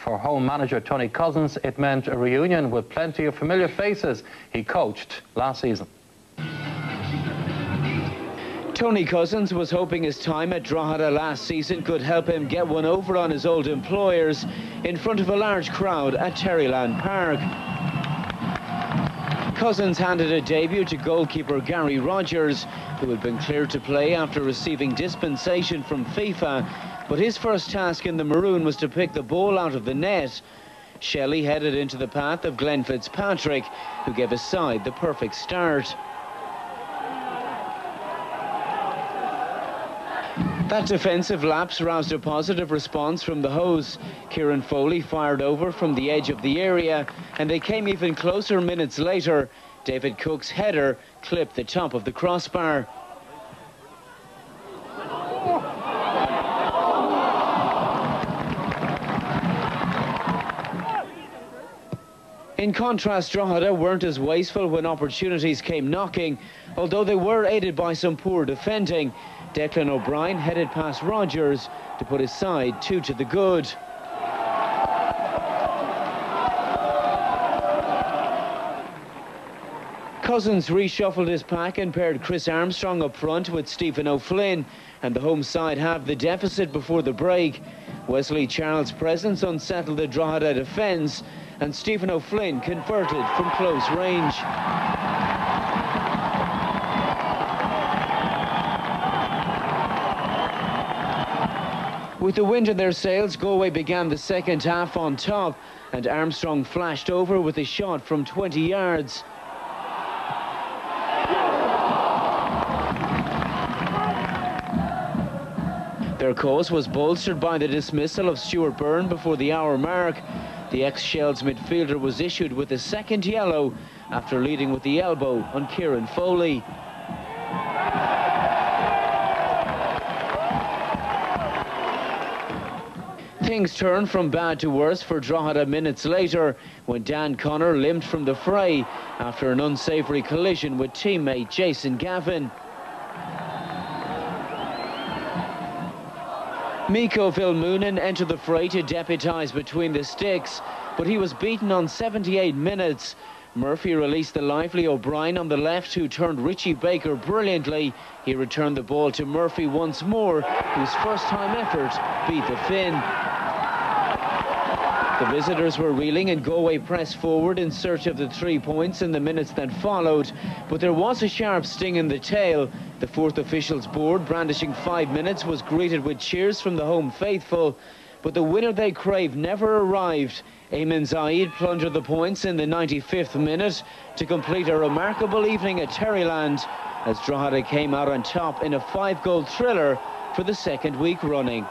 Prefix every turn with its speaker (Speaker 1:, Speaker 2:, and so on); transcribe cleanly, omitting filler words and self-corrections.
Speaker 1: For home manager Tony Cousins, it meant a reunion with plenty of familiar faces he coached last season.
Speaker 2: Tony Cousins was hoping his time at Drogheda last season could help him get one over on his old employers in front of a large crowd at Terryland Park. Cousins handed a debut to goalkeeper Gary Rogers, who had been cleared to play after receiving dispensation from FIFA, but his first task in the Maroon was to pick the ball out of the net. Shelley headed into the path of Glen Fitzpatrick, who gave his side the perfect start. That defensive lapse roused a positive response from the hosts. Ciaran Foley fired over from the edge of the area, and they came even closer minutes later. Dave Cooke's header clipped the top of the crossbar. In contrast, Drogheda weren't as wasteful when opportunities came knocking, although they were aided by some poor defending. Declan O'Brien headed past Rogers to put his side 2 to the good. Cousins reshuffled his pack and paired Chris Armstrong up front with Stephen O'Flynn, and the home side halved the deficit before the break. Wesley Charles' presence unsettled the Drogheda defence, and Stephen O'Flynn converted from close range. With the wind in their sails, Galway began the second half on top, and Armstrong flashed over with a shot from 20 yards. Their cause was bolstered by the dismissal of Stuart Byrne before the hour mark. The ex-Shells midfielder was issued with a second yellow after leading with the elbow on Ciaran Foley. Things turned from bad to worse for Drogheda minutes later when Dan Connor limped from the fray after an unsavoury collision with teammate Jason Gavin. Miko Vilmunen entered the fray to deputise between the sticks, but he was beaten on 78 minutes. Murphy released the lively O'Brien on the left, who turned Richie Baker brilliantly. He returned the ball to Murphy once more, whose first-time effort beat the Finn. The visitors were reeling, and Galway pressed forward in search of the 3 points in the minutes that followed, but there was a sharp sting in the tail. The fourth officials' board, brandishing 5 minutes, was greeted with cheers from the home faithful, but the winner they craved never arrived. Eamon Zayed plundered the points in the 95th minute to complete a remarkable evening at Terryland, as Drogheda came out on top in a 5-goal thriller for the second week running.